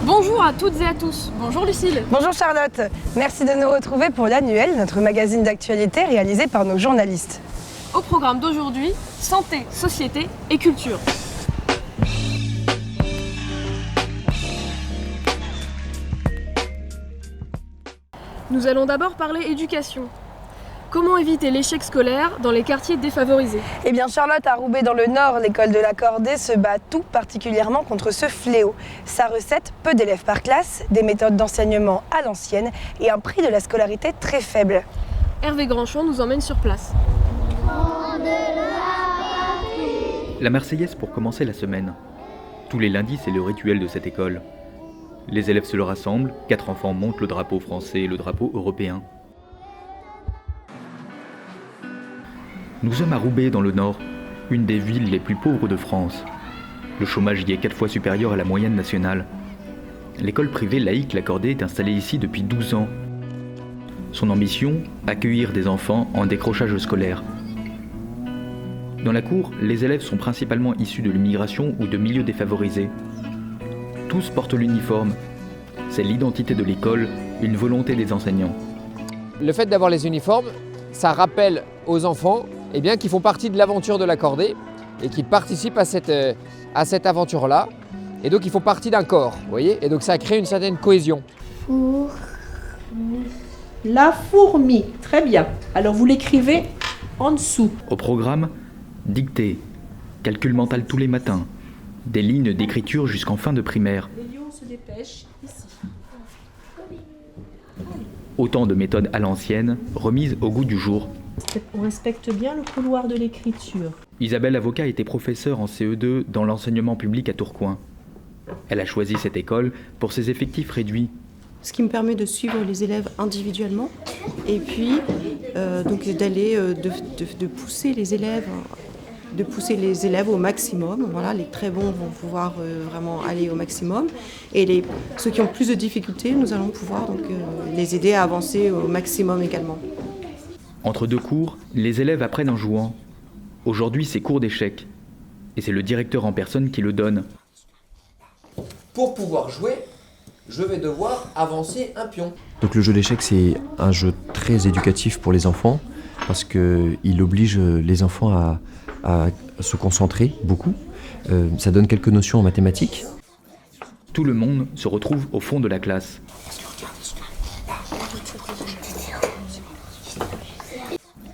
Bonjour à toutes et à tous. Bonjour Lucille. Bonjour Charlotte. Merci de nous retrouver pour l'Annuel, notre magazine d'actualité réalisé par nos journalistes. Au programme d'aujourd'hui, santé, société et culture. Nous allons d'abord parler éducation. Comment éviter l'échec scolaire dans les quartiers défavorisés? Eh bien Charlotte, à Roubaix dans le Nord, l'école de l'Accordé se bat tout particulièrement contre ce fléau. Sa recette, peu d'élèves par classe, des méthodes d'enseignement à l'ancienne et un prix de la scolarité très faible. Hervé Grandchamp nous emmène sur place. La Marseillaise pour commencer la semaine. Tous les lundis, c'est le rituel de cette école. Les élèves se rassemblent, 4 enfants montent le drapeau français et le drapeau européen. Nous sommes à Roubaix dans le Nord, une des villes les plus pauvres de France. Le chômage y est 4 fois supérieur à la moyenne nationale. L'école privée laïque L'Accordé est installée ici depuis 12 ans. Son ambition, accueillir des enfants en décrochage scolaire. Dans la cour, les élèves sont principalement issus de l'immigration ou de milieux défavorisés. Tous portent l'uniforme. C'est l'identité de l'école, une volonté des enseignants. Le fait d'avoir les uniformes, ça rappelle aux enfants qu'ils font partie de l'aventure de l'Accordé et qu'ils participent à cette aventure-là. Et donc ils font partie d'un corps, vous voyez. Et donc ça crée une certaine cohésion. La fourmi, très bien. Alors vous l'écrivez en dessous. Au programme, dictée, calcul mental tous les matins, des lignes d'écriture jusqu'en fin de primaire. Les lions se dépêchent ici. Autant de méthodes à l'ancienne, remises au goût du jour. On respecte bien le couloir de l'écriture. Isabelle Avocat était professeure en CE2 dans l'enseignement public à Tourcoing. Elle a choisi cette école pour ses effectifs réduits. Ce qui me permet de suivre les élèves individuellement et puis donc d'aller de pousser les élèves au maximum. Voilà, les très bons vont pouvoir vraiment aller au maximum et ceux qui ont plus de difficultés, nous allons pouvoir donc les aider à avancer au maximum également. Entre deux cours, les élèves apprennent en jouant. Aujourd'hui, c'est cours d'échecs. Et c'est le directeur en personne qui le donne. Pour pouvoir jouer, je vais devoir avancer un pion. Donc le jeu d'échecs, c'est un jeu très éducatif pour les enfants parce qu'il oblige les enfants à se concentrer beaucoup. Ça donne quelques notions en mathématiques. Tout le monde se retrouve au fond de la classe.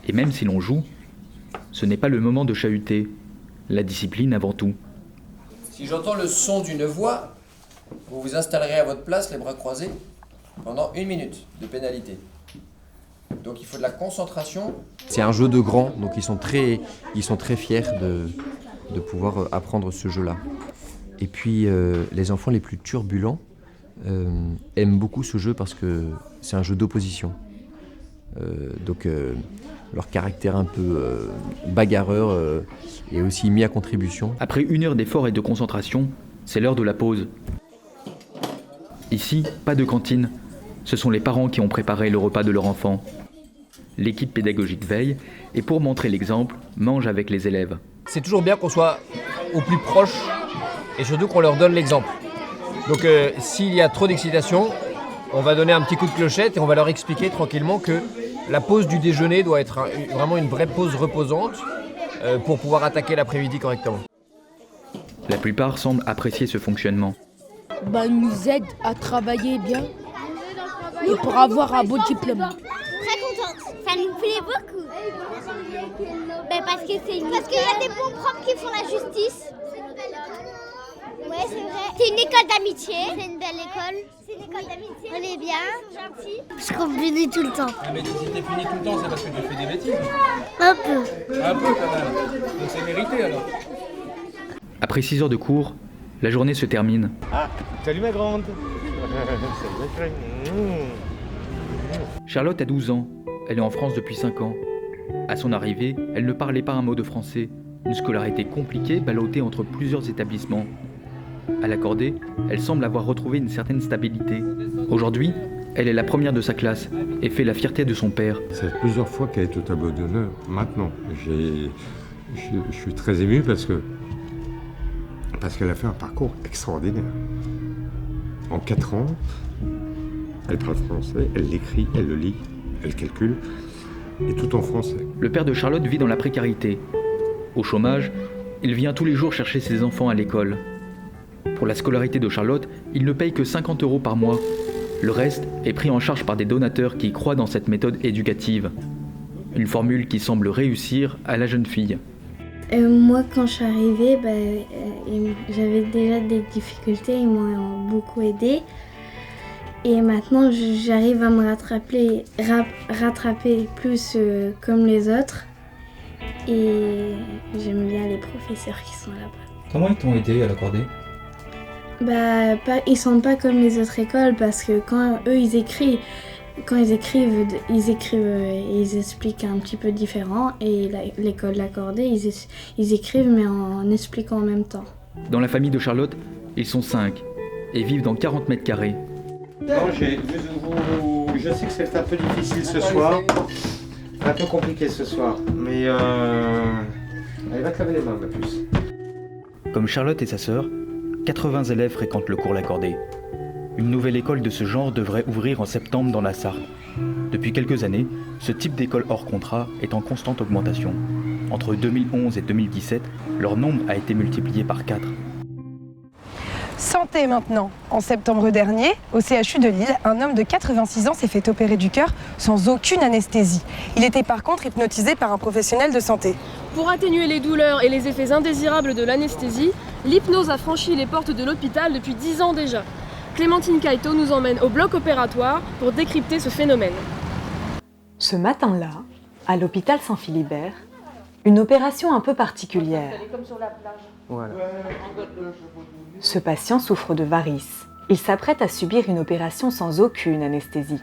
Et même si l'on joue, ce n'est pas le moment de chahuter. La discipline avant tout. Si j'entends le son d'une voix, vous vous installerez à votre place, les bras croisés, pendant 1 minute de pénalité. Donc il faut de la concentration. C'est un jeu de grands, donc ils sont très fiers de pouvoir apprendre ce jeu-là. Et puis les enfants les plus turbulents aiment beaucoup ce jeu parce que c'est un jeu d'opposition. Donc leur caractère un peu bagarreur est aussi mis à contribution. Après 1 heure d'effort et de concentration, c'est l'heure de la pause. Ici, pas de cantine. Ce sont les parents qui ont préparé le repas de leur enfant. L'équipe pédagogique veille et pour montrer l'exemple, mange avec les élèves. C'est toujours bien qu'on soit au plus proche et surtout qu'on leur donne l'exemple. Donc s'il y a trop d'excitation, on va donner un petit coup de clochette et on va leur expliquer tranquillement que la pause du déjeuner doit être vraiment une vraie pause reposante pour pouvoir attaquer l'après-midi correctement. La plupart semblent apprécier ce fonctionnement. Il nous aide à travailler bien et pour avoir un beau diplôme. Très contente, ça nous plaît beaucoup. Parce qu'il y a des bons profs qui font la justice. Ouais, c'est vrai. C'est une école d'amitié. C'est une belle école. C'est une école d'amitié. On est bien, gentil. Parce qu'on punit tout le temps. Ah mais si t'es puni tout le temps, c'est parce que tu fais des bêtises. Un peu. Un peu quand même. Donc c'est mérité alors. Après 6 heures de cours, la journée se termine. Ah, salut ma grande. Charlotte a 12 ans. Elle est en France depuis 5 ans. À son arrivée, elle ne parlait pas un mot de français. Une scolarité compliquée, ballottée entre plusieurs établissements. À l'Accordé, elle semble avoir retrouvé une certaine stabilité. Aujourd'hui, elle est la première de sa classe et fait la fierté de son père. Ça fait plusieurs fois qu'elle est au tableau d'honneur. Maintenant, je suis très ému parce qu'elle a fait un parcours extraordinaire. En 4 ans, elle parle français, elle l'écrit, elle le lit, elle calcule, et tout en français. Le père de Charlotte vit dans la précarité. Au chômage, il vient tous les jours chercher ses enfants à l'école. Pour la scolarité de Charlotte, il ne paye que 50 € par mois. Le reste est pris en charge par des donateurs qui croient dans cette méthode éducative. Une formule qui semble réussir à la jeune fille. Moi, quand je suis arrivée, j'avais déjà des difficultés, ils m'ont beaucoup aidée. Et maintenant, j'arrive à me rattraper plus comme les autres. Et j'aime bien les professeurs qui sont là-bas. Comment ils t'ont aidé à l'accorder ? Ils sont pas comme les autres écoles parce que quand eux ils écrivent et ils expliquent un petit peu différent, et l'école l'accordée ils écrivent mais en expliquant en même temps. Dans la famille de Charlotte, ils sont 5 et vivent dans 40 mètres carrés. Je sais que c'est un peu difficile ce soir, un peu compliqué ce soir, mais elle va te laver les mains, ma puce. Comme Charlotte et sa sœur, 80 élèves fréquentent le cours L'Accordé. Une nouvelle école de ce genre devrait ouvrir en septembre dans la Sarthe. Depuis quelques années, ce type d'école hors contrat est en constante augmentation. Entre 2011 et 2017, leur nombre a été multiplié par 4. Santé maintenant. En septembre dernier, au CHU de Lille, un homme de 86 ans s'est fait opérer du cœur sans aucune anesthésie. Il était par contre hypnotisé par un professionnel de santé. Pour atténuer les douleurs et les effets indésirables de l'anesthésie, l'hypnose a franchi les portes de l'hôpital depuis 10 ans déjà. Clémentine Caïto nous emmène au bloc opératoire pour décrypter ce phénomène. Ce matin-là, à l'hôpital Saint-Philibert, une opération un peu particulière. Voilà. Ce patient souffre de varices. Il s'apprête à subir une opération sans aucune anesthésie.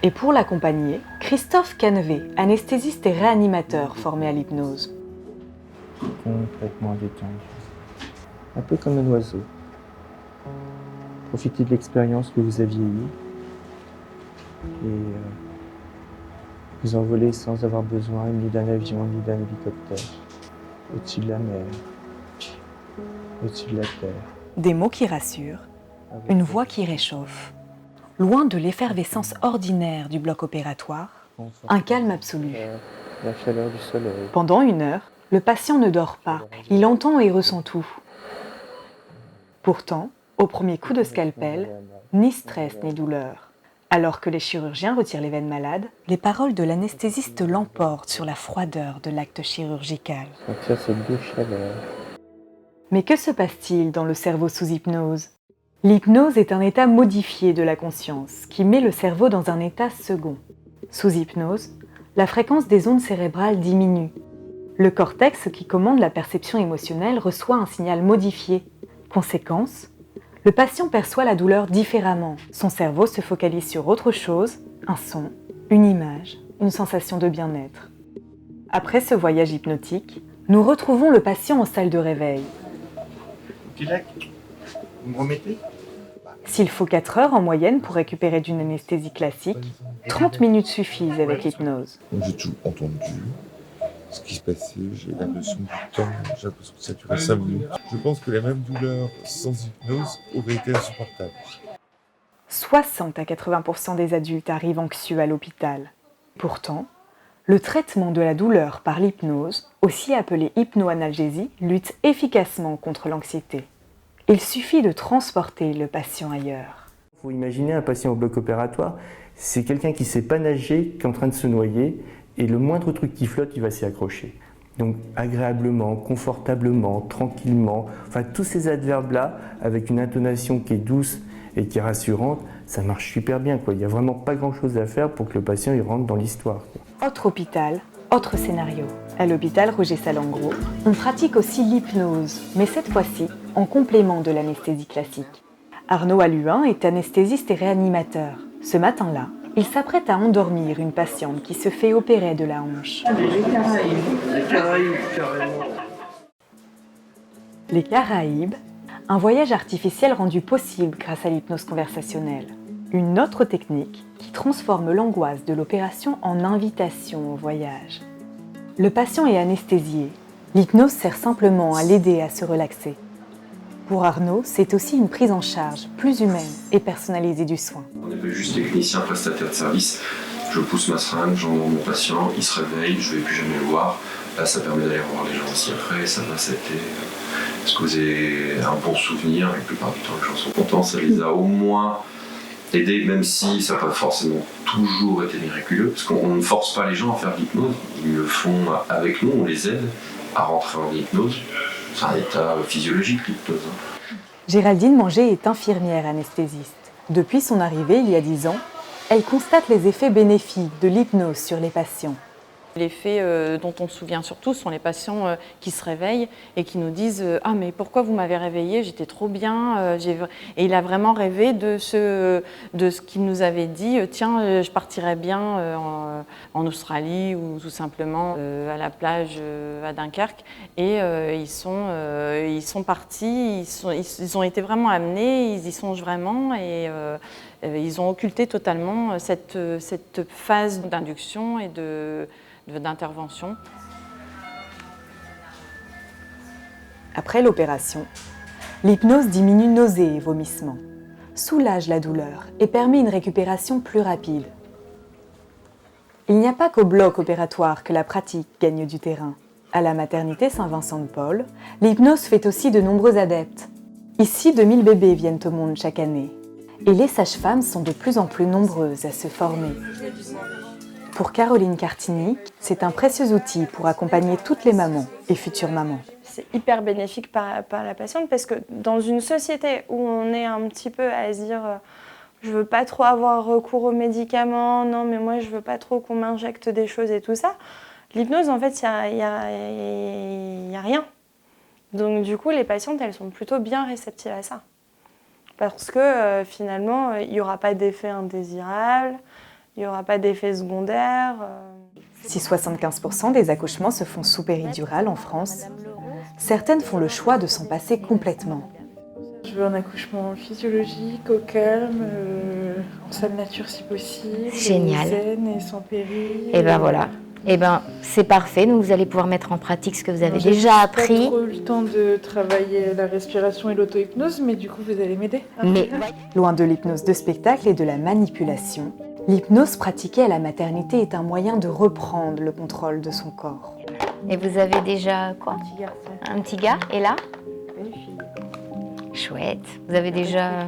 Et pour l'accompagner, Christophe Cannevet, anesthésiste et réanimateur formé à l'hypnose. Complètement détendu. Un peu comme un oiseau. Profitez de l'expérience que vous aviez eue et vous envoler sans avoir besoin ni d'un avion ni d'un hélicoptère. Au-dessus de la mer, au-dessus de la terre. Des mots qui rassurent, une voix qui réchauffe. Loin de l'effervescence ordinaire du bloc opératoire, un calme absolu. La chaleur du soleil. Pendant 1 heure, le patient ne dort pas, il entend et ressent tout. Pourtant, au premier coup de scalpel, ni stress ni douleur. Alors que les chirurgiens retirent les veines malades, les paroles de l'anesthésiste l'emportent sur la froideur de l'acte chirurgical. Sentir cette douce chaleur. Mais que se passe-t-il dans le cerveau sous hypnose ? L'hypnose est un état modifié de la conscience qui met le cerveau dans un état second. Sous hypnose, la fréquence des ondes cérébrales diminue. Le cortex qui commande la perception émotionnelle reçoit un signal modifié. Conséquence, le patient perçoit la douleur différemment. Son cerveau se focalise sur autre chose, un son, une image, une sensation de bien-être. Après ce voyage hypnotique, nous retrouvons le patient en salle de réveil. Vous me remettez ? S'il faut 4 heures en moyenne pour récupérer d'une anesthésie classique, 30 minutes suffisent avec l'hypnose. J'ai tout entendu. Ce qui se passait, j'ai la notion du temps, j'ai l'impression que ça durait 5 minutes. Je pense que la même douleur sans hypnose aurait été insupportable. 60 à 80% des adultes arrivent anxieux à l'hôpital. Pourtant, le traitement de la douleur par l'hypnose, aussi appelée hypnoanalgésie, lutte efficacement contre l'anxiété. Il suffit de transporter le patient ailleurs. Il faut imaginer un patient au bloc opératoire, c'est quelqu'un qui ne sait pas nager, qui est en train de se noyer, et le moindre truc qui flotte, il va s'y accrocher. Donc agréablement, confortablement, tranquillement, enfin tous ces adverbes-là, avec une intonation qui est douce et qui est rassurante, ça marche super bien, quoi. Il n'y a vraiment pas grand-chose à faire pour que le patient il rentre dans l'histoire, quoi. Autre hôpital, autre scénario. À l'hôpital Roger Salengro, on pratique aussi l'hypnose, mais cette fois-ci en complément de l'anesthésie classique. Arnaud Alluin est anesthésiste et réanimateur. Ce matin-là, il s'apprête à endormir une patiente qui se fait opérer de la hanche. Les Caraïbes, un voyage artificiel rendu possible grâce à l'hypnose conversationnelle. Une autre technique qui transforme l'angoisse de l'opération en invitation au voyage. Le patient est anesthésié. L'hypnose sert simplement à l'aider à se relaxer. Pour Arnaud, c'est aussi une prise en charge plus humaine et personnalisée du soin. On n'est pas juste technicien, prestataire de service. Je pousse ma seringue, j'endors mon patient, il se réveille, je ne vais plus jamais le voir. Là, ça permet d'aller voir les gens aussi après, ça va se causer un bon souvenir. La plupart du temps, les gens sont contents, ça les a au moins aidés, même si ça n'a pas forcément toujours été miraculeux, parce qu'on ne force pas les gens à faire de l'hypnose, ils le font avec nous, on les aide à rentrer en hypnose. C'est un état physiologique, l'hypnose. Géraldine Manger est infirmière anesthésiste. Depuis son arrivée il y a 10 ans, elle constate les effets bénéfiques de l'hypnose sur les patients. L'effet dont on se souvient surtout sont les patients qui se réveillent et qui nous disent « Ah mais pourquoi vous m'avez réveillée, j'étais trop bien ». Et il a vraiment rêvé de ce qu'il nous avait dit « Tiens, je partirais bien en Australie ou tout simplement à la plage à Dunkerque ». Et ils sont partis, ils ont été vraiment amenés, ils y songent vraiment et ils ont occulté totalement cette phase d'induction et d'intervention. Après l'opération, l'hypnose diminue nausées et vomissements, soulage la douleur et permet une récupération plus rapide. Il n'y a pas qu'au bloc opératoire que la pratique gagne du terrain. À la maternité Saint-Vincent-de-Paul, l'hypnose fait aussi de nombreux adeptes. Ici, 2000 bébés viennent au monde chaque année. Et les sages-femmes sont de plus en plus nombreuses à se former. Pour Caroline Cartini, c'est un précieux outil pour accompagner toutes les mamans et futures mamans. C'est hyper bénéfique par la patiente parce que dans une société où on est un petit peu à se dire je veux pas trop avoir recours aux médicaments, non mais moi je veux pas trop qu'on m'injecte des choses et tout ça, l'hypnose en fait il y a rien. Donc du coup les patientes elles sont plutôt bien réceptives à ça. Parce que finalement il n'y aura pas d'effet indésirable, il n'y aura pas d'effet secondaire. Si 75% des accouchements se font sous péridurale en France, certaines font le choix de s'en passer complètement. Je veux un accouchement physiologique, au calme, en salle nature si possible, génial. Zen et sans péril. Et ben voilà. Et ben c'est parfait, donc vous allez pouvoir mettre en pratique ce que vous avez déjà appris. J'ai pas trop eu le temps de travailler la respiration et l'auto-hypnose, mais du coup vous allez m'aider. Mais loin de l'hypnose de spectacle et de la manipulation, l'hypnose pratiquée à la maternité est un moyen de reprendre le contrôle de son corps. Et vous avez déjà quoi? Un petit garçon. Un petit gars? Et là? Une fille. Chouette. Vous avez déjà...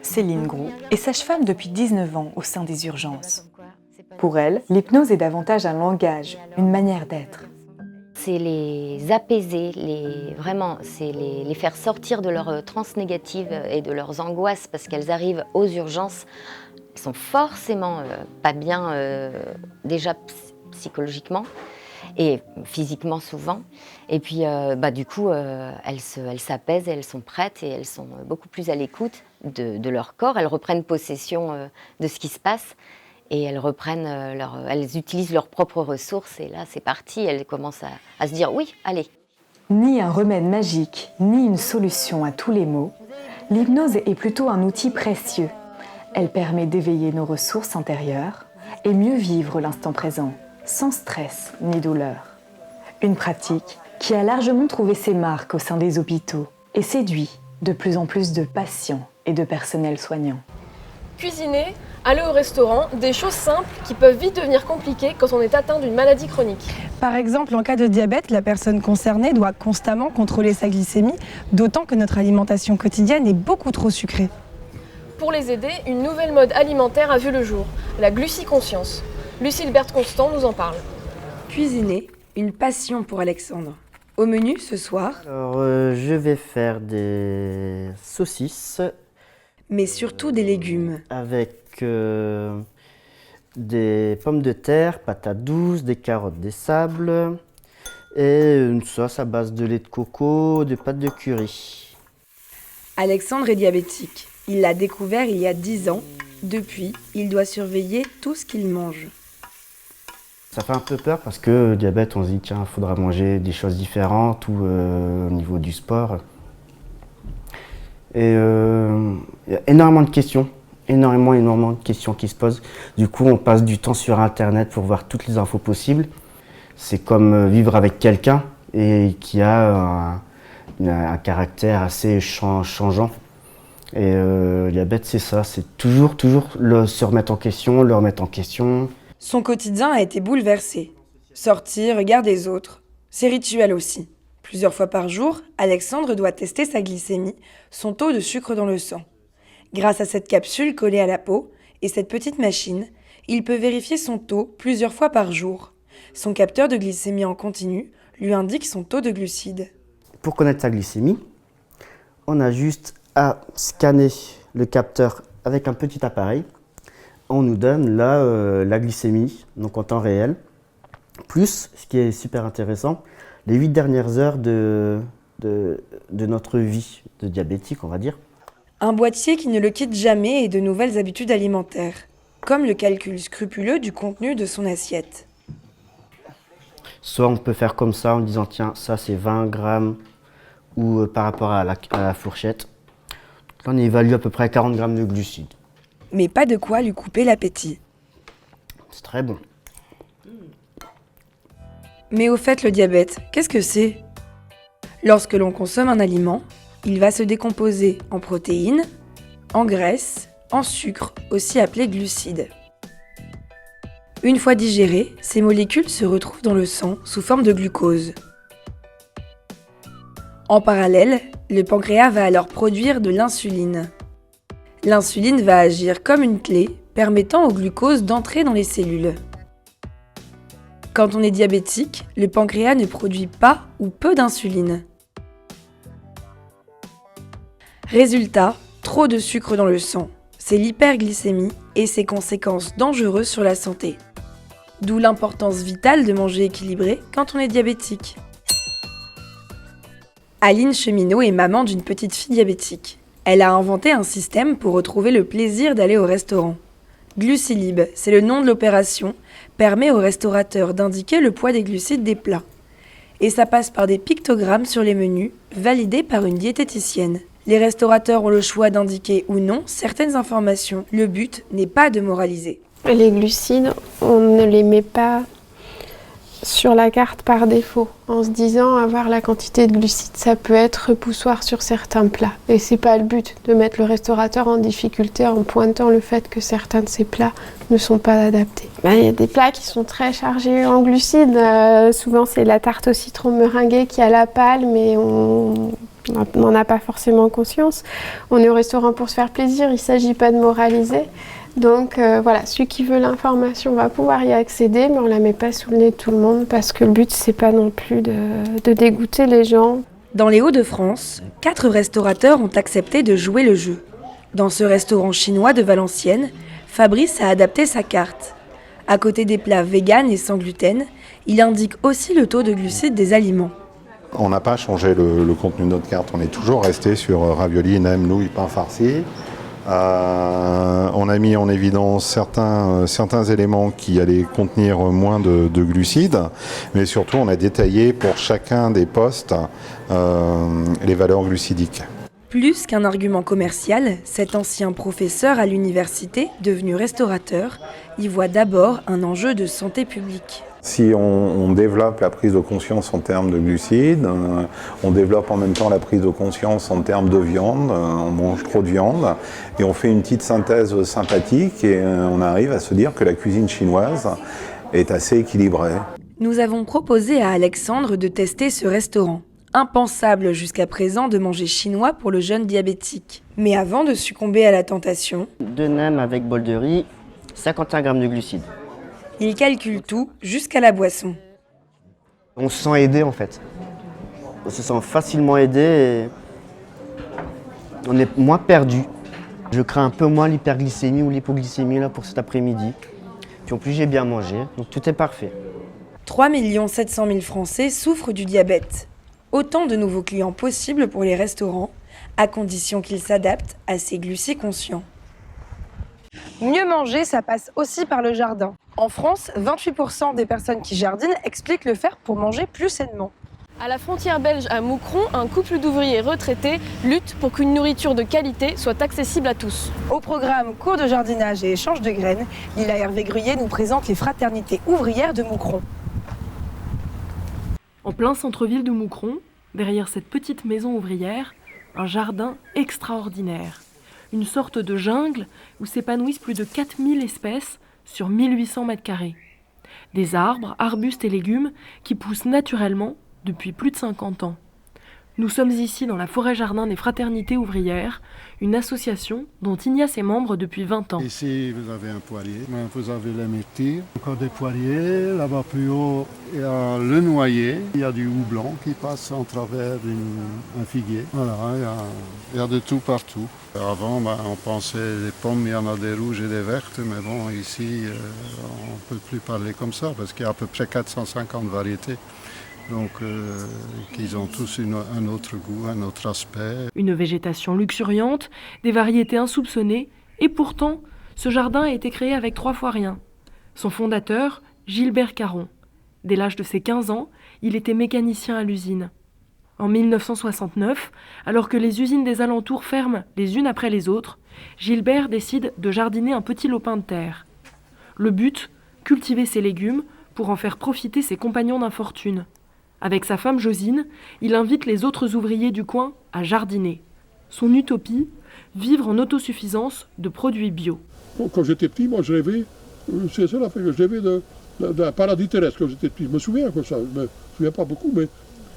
Céline Groux est sage-femme depuis 19 ans au sein des urgences. Pour elle, l'hypnose est davantage un langage, une manière d'être. C'est les apaiser, les faire sortir de leur transe négative et de leurs angoisses parce qu'elles arrivent aux urgences. Elles sont forcément pas bien déjà psychologiquement et physiquement souvent. Et puis du coup, elles s'apaisent, elles sont prêtes et elles sont beaucoup plus à l'écoute de leur corps. Elles reprennent possession de ce qui se passe et elles utilisent leurs propres ressources. Et là, c'est parti, elles commencent à se dire « oui, allez ». Ni un remède magique, ni une solution à tous les maux, l'hypnose est plutôt un outil précieux. Elle permet d'éveiller nos ressources intérieures et mieux vivre l'instant présent, sans stress ni douleur. Une pratique qui a largement trouvé ses marques au sein des hôpitaux et séduit de plus en plus de patients et de personnel soignant. Cuisiner, aller au restaurant, des choses simples qui peuvent vite devenir compliquées quand on est atteint d'une maladie chronique. Par exemple, en cas de diabète, la personne concernée doit constamment contrôler sa glycémie, d'autant que notre alimentation quotidienne est beaucoup trop sucrée. Pour les aider, une nouvelle mode alimentaire a vu le jour, la gluciconscience. Lucille-Berthe Constant nous en parle. Cuisiner, une passion pour Alexandre. Au menu ce soir... Alors, je vais faire des saucisses. Mais surtout des légumes. Avec des pommes de terre, patates douces, des carottes, des sables et une sauce à base de lait de coco, de pâtes de curry. Alexandre est diabétique. Il l'a découvert il y a 10 ans. Depuis, il doit surveiller tout ce qu'il mange. Ça fait un peu peur parce que diabète, on se dit tiens, il faudra manger des choses différentes ou au niveau du sport. Et il y a énormément de questions, énormément de questions qui se posent. Du coup, on passe du temps sur Internet pour voir toutes les infos possibles. C'est comme vivre avec quelqu'un et qui a Il a un caractère assez changeant. Et le diabète, c'est ça, c'est toujours se remettre en question, le remettre en question. Son quotidien a été bouleversé. Sortir, regarder les autres, ses rituels aussi. Plusieurs fois par jour, Alexandre doit tester sa glycémie, son taux de sucre dans le sang. Grâce à cette capsule collée à la peau et cette petite machine, il peut vérifier son taux plusieurs fois par jour. Son capteur de glycémie en continu lui indique son taux de glucides. Pour connaître sa glycémie, on a juste à scanner le capteur avec un petit appareil. On nous donne là la glycémie, donc en temps réel, plus, ce qui est super intéressant, les 8 dernières heures de notre vie de diabétique, on va dire. Un boîtier qui ne le quitte jamais et de nouvelles habitudes alimentaires, comme le calcul scrupuleux du contenu de son assiette. Soit on peut faire comme ça en disant tiens, ça c'est 20 grammes ou par rapport à la fourchette. Là on évalue à peu près 40 grammes de glucides. Mais pas de quoi lui couper l'appétit. C'est très bon. Mais au fait, le diabète, qu'est-ce que c'est ? Lorsque l'on consomme un aliment, il va se décomposer en protéines, en graisses, en sucre, aussi appelé glucides. Une fois digérées, ces molécules se retrouvent dans le sang sous forme de glucose. En parallèle, le pancréas va alors produire de l'insuline. L'insuline va agir comme une clé permettant au glucose d'entrer dans les cellules. Quand on est diabétique, le pancréas ne produit pas ou peu d'insuline. Résultat, trop de sucre dans le sang. C'est l'hyperglycémie et ses conséquences dangereuses sur la santé. D'où l'importance vitale de manger équilibré quand on est diabétique. Aline Cheminot est maman d'une petite fille diabétique. Elle a inventé un système pour retrouver le plaisir d'aller au restaurant. Glucilib, c'est le nom de l'opération, permet au restaurateur d'indiquer le poids des glucides des plats. Et ça passe par des pictogrammes sur les menus, validés par une diététicienne. Les restaurateurs ont le choix d'indiquer ou non certaines informations. Le but n'est pas de moraliser. Les glucides, on ne les met pas sur la carte par défaut, en se disant avoir la quantité de glucides, ça peut être repoussoir sur certains plats. Et c'est pas le but de mettre le restaurateur en difficulté en pointant le fait que certains de ces plats ne sont pas adaptés. Il y a des plats qui sont très chargés en glucides. Souvent c'est la tarte au citron meringuée qui a la palme mais on n'en a pas forcément conscience. On est au restaurant pour se faire plaisir, il ne s'agit pas de moraliser. Donc voilà, celui qui veut l'information va pouvoir y accéder, mais on ne la met pas sous le nez de tout le monde parce que le but, c'est pas non plus de dégoûter les gens. Dans les Hauts-de-France, 4 restaurateurs ont accepté de jouer le jeu. Dans ce restaurant chinois de Valenciennes, Fabrice a adapté sa carte. À côté des plats véganes et sans gluten, il indique aussi le taux de glucides des aliments. On n'a pas changé le contenu de notre carte, on est toujours resté sur raviolis, nems, nouilles, pain farci. On a mis en évidence certains éléments qui allaient contenir moins de glucides, mais surtout on a détaillé pour chacun des postes les valeurs glucidiques. Plus qu'un argument commercial, cet ancien professeur à l'université, devenu restaurateur, y voit d'abord un enjeu de santé publique. Si on développe la prise de conscience en termes de glucides, on développe en même temps la prise de conscience en termes de viande, on mange trop de viande, et on fait une petite synthèse sympathique et on arrive à se dire que la cuisine chinoise est assez équilibrée. Nous avons proposé à Alexandre de tester ce restaurant. Impensable jusqu'à présent de manger chinois pour le jeune diabétique. Mais avant de succomber à la tentation, 2 nems avec bol de riz, 51 grammes de glucides. Il calcule tout jusqu'à la boisson. On se sent aidé en fait. On se sent facilement aidé et on est moins perdu. Je crains un peu moins l'hyperglycémie ou l'hypoglycémie là pour cet après-midi. Puis en plus j'ai bien mangé, donc tout est parfait. 3 700 000 Français souffrent du diabète. Autant de nouveaux clients possibles pour les restaurants, à condition qu'ils s'adaptent à ces glucides conscients. Mieux manger, ça passe aussi par le jardin. En France, 28% des personnes qui jardinent expliquent le faire pour manger plus sainement. À la frontière belge à Moucron, un couple d'ouvriers retraités lutte pour qu'une nourriture de qualité soit accessible à tous. Au programme cours de jardinage et échange de graines, Lila Hervé-Gruyer nous présente les fraternités ouvrières de Moucron. En plein centre-ville de Moucron, derrière cette petite maison ouvrière, un jardin extraordinaire. Une sorte de jungle où s'épanouissent plus de 4000 espèces sur 1800 mètres carrés. Des arbres, arbustes et légumes qui poussent naturellement depuis plus de 50 ans. Nous sommes ici dans la forêt-jardin des Fraternités ouvrières, une association dont Ignace est membre depuis 20 ans. Ici, vous avez un poirier, vous avez les myrtilles, encore des poiriers, là-bas plus haut, il y a le noyer, il y a du houblon qui passe en travers un figuier. Voilà, il y a de tout partout. Avant, on pensait les pommes, il y en a des rouges et des vertes, mais bon, ici, on ne peut plus parler comme ça, parce qu'il y a à peu près 450 variétés. Donc, qu'ils ont tous un autre goût, un autre aspect. Une végétation luxuriante, des variétés insoupçonnées, et pourtant, ce jardin a été créé avec 3 fois rien. Son fondateur, Gilbert Caron. Dès l'âge de ses 15 ans, il était mécanicien à l'usine. En 1969, alors que les usines des alentours ferment les unes après les autres, Gilbert décide de jardiner un petit lopin de terre. Le but, cultiver ses légumes pour en faire profiter ses compagnons d'infortune. Avec sa femme Josine, il invite les autres ouvriers du coin à jardiner. Son utopie, vivre en autosuffisance de produits bio. Quand j'étais petit, moi je rêvais, c'est ça la fin, je rêvais d'un paradis terrestre quand j'étais petit. Je me souviens quoi ça, je me souviens pas beaucoup, mais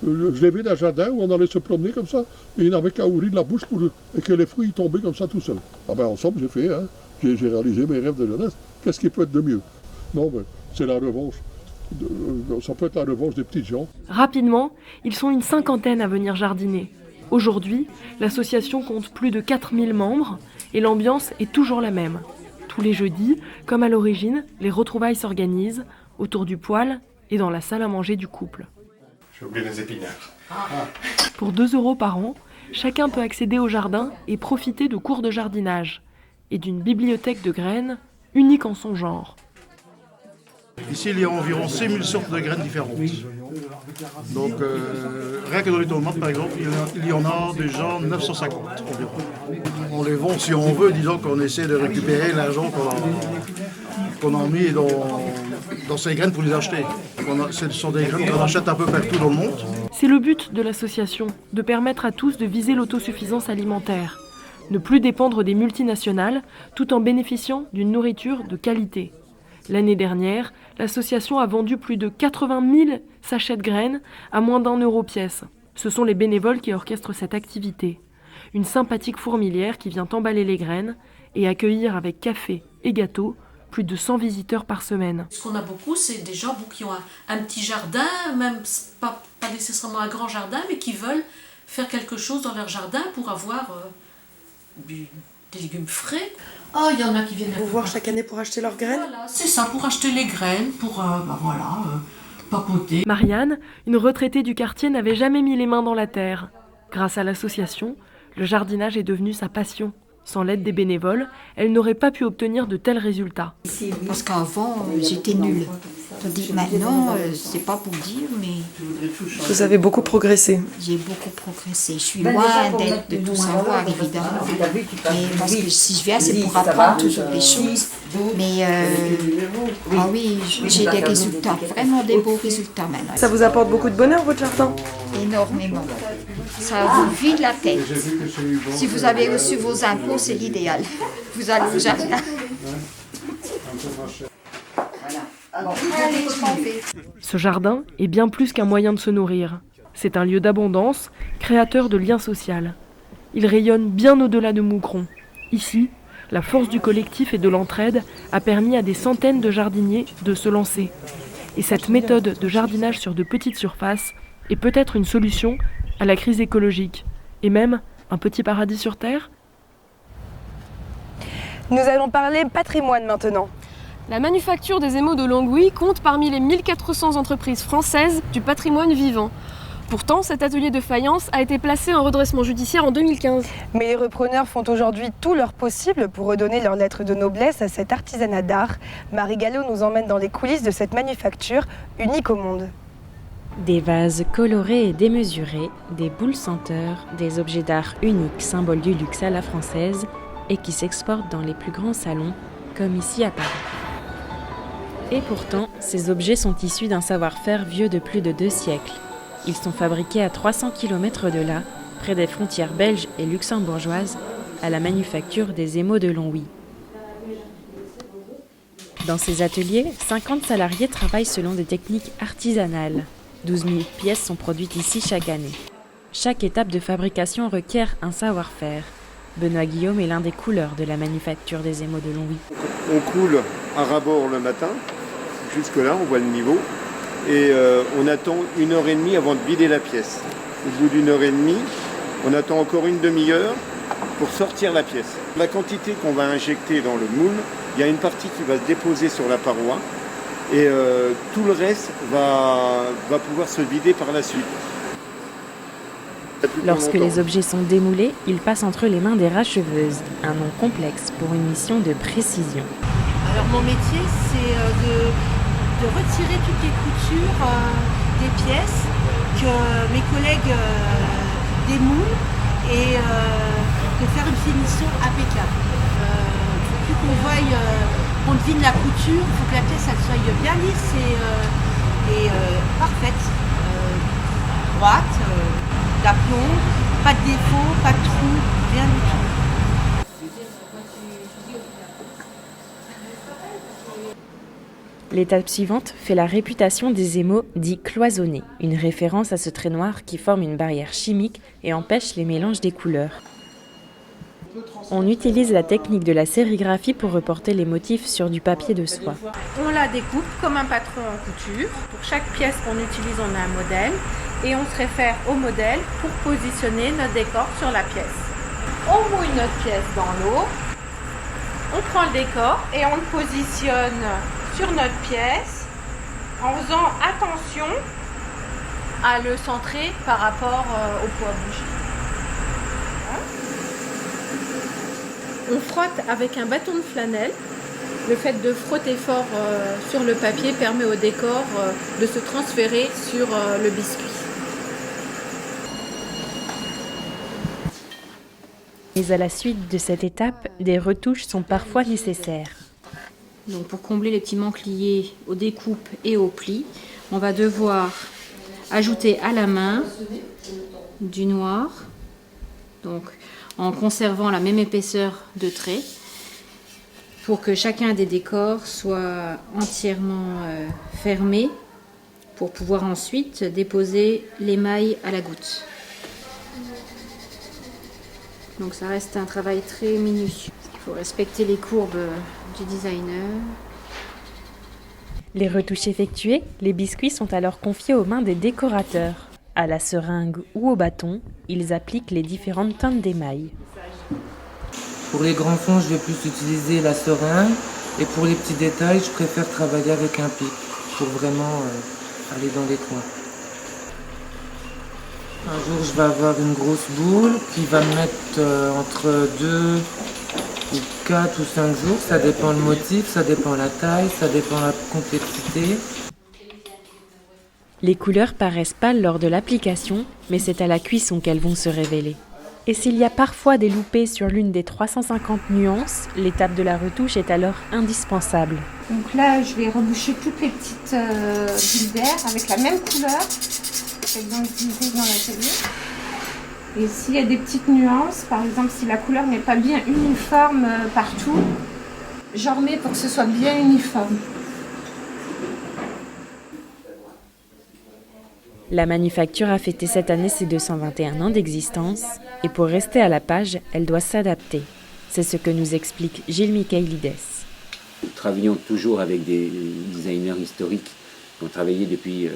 je rêvais d'un jardin où on allait se promener comme ça, et il n'avait qu'à ouvrir la bouche et que les fruits tombaient comme ça tout seuls. Ah ben ensemble j'ai fait, hein, j'ai réalisé mes rêves de jeunesse. Qu'est-ce qui peut être de mieux? Non, ben, c'est la revanche. Ça peut être la revanche des petites gens. Rapidement, ils sont une 50aine à venir jardiner. Aujourd'hui, l'association compte plus de 4000 membres et l'ambiance est toujours la même. Tous les jeudis, comme à l'origine, les retrouvailles s'organisent autour du poêle et dans la salle à manger du couple. J'ai oublié les épinards. Pour 2 € par an, chacun peut accéder au jardin et profiter de cours de jardinage et d'une bibliothèque de graines unique en son genre. Ici, il y a environ 6000 sortes de graines différentes. Donc, rien que dans les tomates, par exemple, il y en a déjà 950 environ. On les vend si on veut, disons qu'on essaie de récupérer l'argent qu'on a mis dans ces graines pour les acheter. Ce sont des graines qu'on achète un peu partout dans le monde. C'est le but de l'association, de permettre à tous de viser l'autosuffisance alimentaire, ne plus dépendre des multinationales, tout en bénéficiant d'une nourriture de qualité. L'année dernière, l'association a vendu plus de 80 000 sachets de graines à moins d'1 € pièce. Ce sont les bénévoles qui orchestrent cette activité. Une sympathique fourmilière qui vient emballer les graines et accueillir avec café et gâteaux plus de 100 visiteurs par semaine. Ce qu'on a beaucoup, c'est des gens qui ont un petit jardin, même pas nécessairement un grand jardin, mais qui veulent faire quelque chose dans leur jardin pour avoir des légumes frais. Oh, il y en a qui viennent vous voir chaque année pour acheter leurs graines. Voilà, c'est ça, pour acheter les graines, pour papoter. Marianne, une retraitée du quartier, n'avait jamais mis les mains dans la terre. Grâce à l'association, le jardinage est devenu sa passion. Sans l'aide des bénévoles, elle n'aurait pas pu obtenir de tels résultats. Parce qu'avant, j'étais nulle. Tandis maintenant, c'est pas pour dire, mais... Vous avez beaucoup progressé. J'ai beaucoup progressé. Je suis loin de tout savoir, évidemment. Mais parce que si je viens, c'est pour apprendre toujours des choses. Mais ah oui, j'ai des résultats, vraiment des beaux résultats maintenant. Ça vous apporte beaucoup de bonheur, votre jardin? Énormément. Ça vous vide la tête. Si vous avez reçu vos impôts, c'est l'idéal. Vous allez au jardin. Ce jardin est bien plus qu'un moyen de se nourrir. C'est un lieu d'abondance, créateur de liens sociaux. Il rayonne bien au-delà de Moucron. Ici, la force du collectif et de l'entraide a permis à des centaines de jardiniers de se lancer. Et cette méthode de jardinage sur de petites surfaces est peut-être une solution à la crise écologique, et même un petit paradis sur Terre. Nous allons parler patrimoine maintenant. La manufacture des émaux de Longwy compte parmi les 1400 entreprises françaises du patrimoine vivant. Pourtant, cet atelier de faïence a été placé en redressement judiciaire en 2015. Mais les repreneurs font aujourd'hui tout leur possible pour redonner leur lettre de noblesse à cet artisanat d'art. Marie Gallo nous emmène dans les coulisses de cette manufacture unique au monde. Des vases colorés et démesurés, des boules senteurs, des objets d'art uniques, symboles du luxe à la française et qui s'exportent dans les plus grands salons, comme ici à Paris. Et pourtant, ces objets sont issus d'un savoir-faire vieux de plus de 2 siècles. Ils sont fabriqués à 300 km de là, près des frontières belges et luxembourgeoises, à la manufacture des émaux de Longwy. Dans ces ateliers, 50 salariés travaillent selon des techniques artisanales. 12 000 pièces sont produites ici chaque année. Chaque étape de fabrication requiert un savoir-faire. Benoît Guillaume est l'un des couleurs de la manufacture des émaux de Longwy. On coule à ras-bord le matin, jusque là on voit le niveau, et on attend 1h30 avant de vider la pièce. Au bout d'1h30, on attend encore une demi-heure pour sortir la pièce. La quantité qu'on va injecter dans le moule, il y a une partie qui va se déposer sur la paroi, et tout le reste va pouvoir se vider par la suite. Lorsque les objets sont démoulés, ils passent entre les mains des racheveuses, un nom complexe pour une mission de précision. Alors mon métier, c'est de retirer toutes les coutures des pièces que mes collègues démoulent et de faire une finition impeccable. Il faut plus qu'on devine la couture, il faut que la pièce elle soit bien lisse et parfaite, droite, d'aplomb, pas de défaut, pas de trou, rien du tout. L'étape suivante fait la réputation des émaux dits cloisonnés, une référence à ce trait noir qui forme une barrière chimique et empêche les mélanges des couleurs. On utilise la technique de la sérigraphie pour reporter les motifs sur du papier de soie. On la découpe comme un patron en couture. Pour chaque pièce qu'on utilise, on a un modèle et on se réfère au modèle pour positionner notre décor sur la pièce. On mouille notre pièce dans l'eau, on prend le décor et on le positionne sur notre pièce en faisant attention à le centrer par rapport au pot à bougie. On frotte avec un bâton de flanelle. Le fait de frotter fort sur le papier permet au décor de se transférer sur le biscuit. Mais à la suite de cette étape, des retouches sont parfois nécessaires. Donc pour combler les petits manques liés aux découpes et aux plis, on va devoir ajouter à la main du noir, donc en conservant la même épaisseur de trait, pour que chacun des décors soit entièrement fermé, pour pouvoir ensuite déposer l'émail à la goutte. Donc ça reste un travail très minutieux. Il faut respecter les courbes du designer. Les retouches effectuées, les biscuits sont alors confiés aux mains des décorateurs. À la seringue ou au bâton, ils appliquent les différentes teintes d'émail. Pour les grands fonds, je vais plus utiliser la seringue. Et pour les petits détails, je préfère travailler avec un pic pour vraiment aller dans les coins. Un jour, je vais avoir une grosse boule qui va me mettre entre 2 ou 4 ou 5 jours. Ça dépend le motif, ça dépend la taille, ça dépend la complexité. Les couleurs paraissent pâles lors de l'application, mais c'est à la cuisson qu'elles vont se révéler. Et s'il y a parfois des loupés sur l'une des 350 nuances, l'étape de la retouche est alors indispensable. Donc là, je vais reboucher toutes les petites bulles d'air avec la même couleur qu'elles ont utilisées dans l'atelier. Et s'il y a des petites nuances, par exemple si la couleur n'est pas bien uniforme partout, j'en remets pour que ce soit bien uniforme. La manufacture a fêté cette année ses 221 ans d'existence et pour rester à la page, elle doit s'adapter. C'est ce que nous explique Gilles Michaelides. Nous travaillons toujours avec des designers historiques qui ont travaillé depuis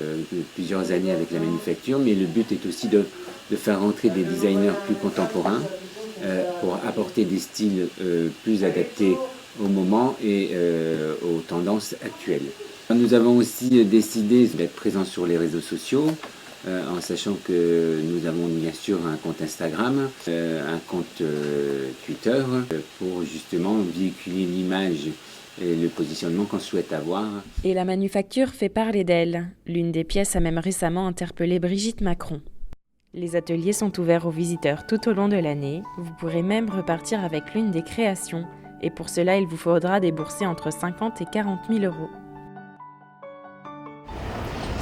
plusieurs années avec la manufacture, mais le but est aussi de faire rentrer des designers plus contemporains pour apporter des styles plus adaptés au moment et aux tendances actuelles. Nous avons aussi décidé d'être présents sur les réseaux sociaux, en sachant que nous avons bien sûr un compte Instagram, un compte Twitter, pour justement véhiculer l'image et le positionnement qu'on souhaite avoir. Et la manufacture fait parler d'elle. L'une des pièces a même récemment interpellé Brigitte Macron. Les ateliers sont ouverts aux visiteurs tout au long de l'année. Vous pourrez même repartir avec l'une des créations. Et pour cela, il vous faudra débourser entre 50 et 40 000 euros.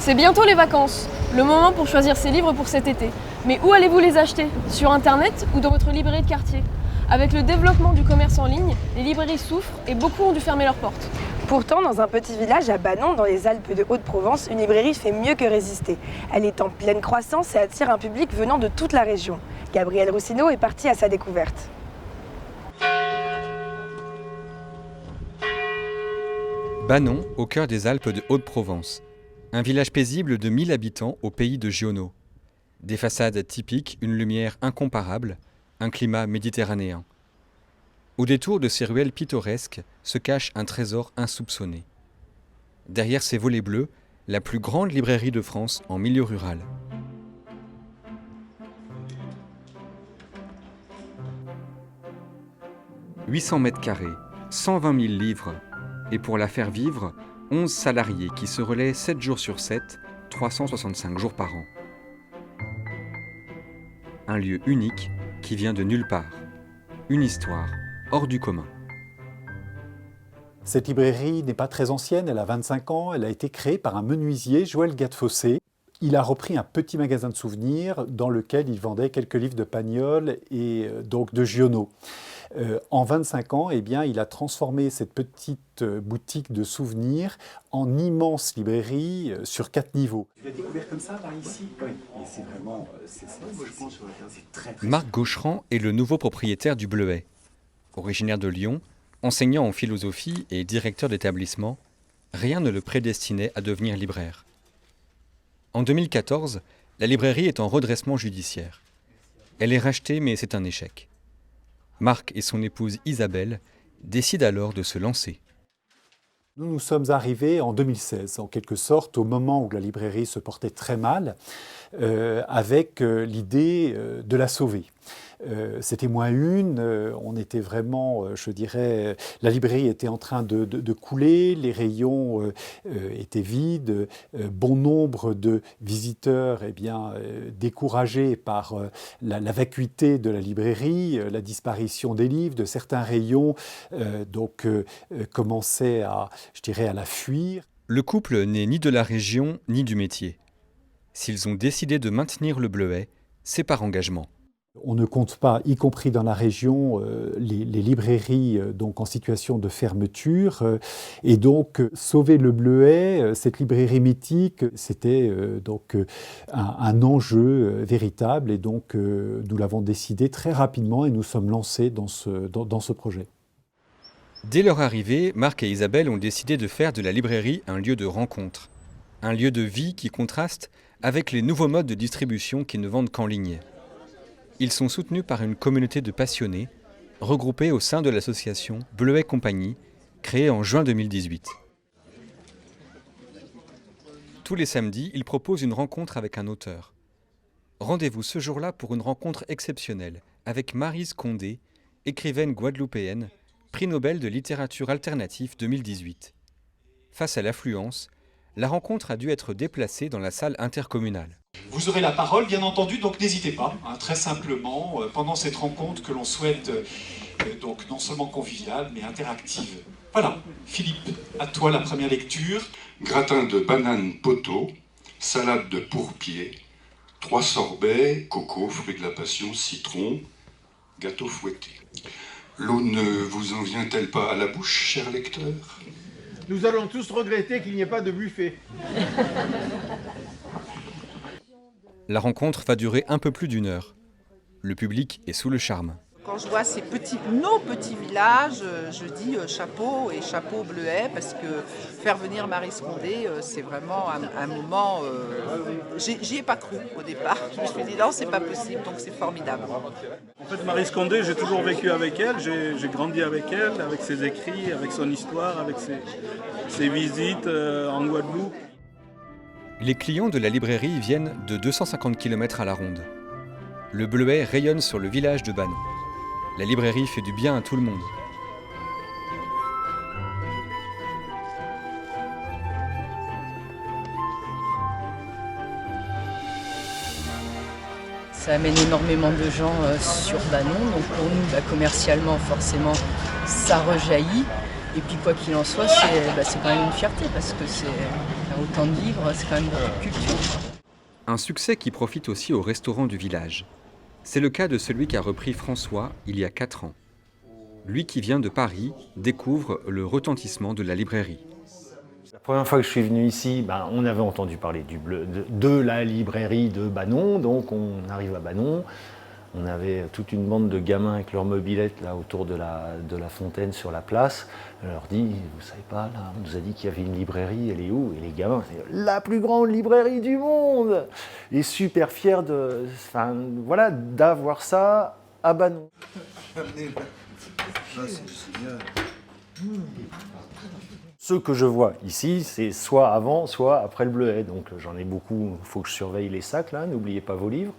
C'est bientôt les vacances, le moment pour choisir ses livres pour cet été. Mais où allez-vous les acheter? Sur internet ou dans votre librairie de quartier? Avec le développement du commerce en ligne, les librairies souffrent et beaucoup ont dû fermer leurs portes. Pourtant, dans un petit village à Banon, dans les Alpes de Haute-Provence, une librairie fait mieux que résister. Elle est en pleine croissance et attire un public venant de toute la région. Gabriel Roussino est parti à sa découverte. Banon, au cœur des Alpes de Haute-Provence. Un village paisible de 1000 habitants au pays de Giono. Des façades typiques, une lumière incomparable, un climat méditerranéen. Au détour de ces ruelles pittoresques se cache un trésor insoupçonné. Derrière ces volets bleus, la plus grande librairie de France en milieu rural. « 800 mètres carrés, 120 000 livres, et pour la faire vivre, 11 salariés qui se relaient 7 jours sur 7, 365 jours par an. Un lieu unique qui vient de nulle part. Une histoire hors du commun. Cette librairie n'est pas très ancienne, elle a 25 ans, elle a été créée par un menuisier, Joël Gadefossé. Il a repris un petit magasin de souvenirs dans lequel il vendait quelques livres de Pagnol et donc de Giono. En 25 ans, eh bien, il a transformé cette petite boutique de souvenirs en immense librairie sur 4 niveaux. Tu l'as découvert comme ça, par ici? Oui, et c'est vraiment... c'est très, très... Marc Gaucherand est le nouveau propriétaire du Bleuet. Originaire de Lyon, enseignant en philosophie et directeur d'établissement, rien ne le prédestinait à devenir libraire. En 2014, la librairie est en redressement judiciaire. Elle est rachetée, mais c'est un échec. Marc et son épouse Isabelle décident alors de se lancer. Nous sommes arrivés en 2016, en quelque sorte, au moment où la librairie se portait très mal, avec l'idée de la sauver. C'était moins une, on était vraiment, je dirais, la librairie était en train de couler, les rayons étaient vides, bon nombre de visiteurs découragés par la vacuité de la librairie, la disparition des livres, de certains rayons, commençaient à la fuir. Le couple n'est ni de la région ni du métier. S'ils ont décidé de maintenir le Bleuet, c'est par engagement. On ne compte pas, y compris dans la région, les librairies donc en situation de fermeture. Et donc, sauver le Bleuet, cette librairie mythique, c'était un enjeu véritable. Et donc, nous l'avons décidé très rapidement et nous sommes lancés dans ce projet. Dès leur arrivée, Marc et Isabelle ont décidé de faire de la librairie un lieu de rencontre. Un lieu de vie qui contraste avec les nouveaux modes de distribution qui ne vendent qu'en ligne. Ils sont soutenus par une communauté de passionnés, regroupés au sein de l'association Bleuet Compagnie, créée en juin 2018. Tous les samedis, ils proposent une rencontre avec un auteur. Rendez-vous ce jour-là pour une rencontre exceptionnelle avec Maryse Condé, écrivaine guadeloupéenne, prix Nobel de littérature alternative 2018. Face à l'affluence, la rencontre a dû être déplacée dans la salle intercommunale. Vous aurez la parole, bien entendu, donc n'hésitez pas, très simplement, pendant cette rencontre que l'on souhaite donc non seulement conviviale, mais interactive. Voilà, Philippe, à toi la première lecture. Gratin de banane poteau, salade de pourpier, 3 sorbets, coco, fruits de la passion, citron, gâteau fouetté. L'eau ne vous en vient-elle pas à la bouche, cher lecteur? Nous allons tous regretter qu'il n'y ait pas de buffet. La rencontre va durer un peu plus d'1 heure. Le public est sous le charme. Quand je vois nos petits villages, je dis chapeau et chapeau Bleuet, parce que faire venir Maryse Condé, c'est vraiment un moment... J'y ai pas cru au départ. Je me suis dit non, c'est pas possible, donc c'est formidable. En fait, Maryse Condé, j'ai toujours vécu avec elle, j'ai grandi avec elle, avec ses écrits, avec son histoire, avec ses visites en Guadeloupe. Les clients de la librairie viennent de 250 km à la ronde. Le Bleuet rayonne sur le village de Banon. La librairie fait du bien à tout le monde. Ça amène énormément de gens sur Banon, donc pour nous, commercialement, forcément, ça rejaillit. Et puis quoi qu'il en soit, c'est quand même une fierté, parce que c'est Faire autant de livres, c'est quand même beaucoup de culture. Un succès qui profite aussi au restaurant du village. C'est le cas de celui qu'a repris François il y a 4 ans. Lui qui vient de Paris découvre le retentissement de la librairie. La première fois que je suis venu ici, on avait entendu parler de la librairie de Banon, donc on arrive à Banon. On avait toute une bande de gamins avec leurs mobylettes là, autour de la fontaine sur la place. On leur dit, vous savez pas, là, on nous a dit qu'il y avait une librairie, elle est où? Et les gamins, c'est la plus grande librairie du monde! Et super fiers d'avoir ça à Banon. Ce que je vois ici, c'est soit avant, soit après le bleuet. Donc j'en ai beaucoup, il faut que je surveille les sacs, là, n'oubliez pas vos livres.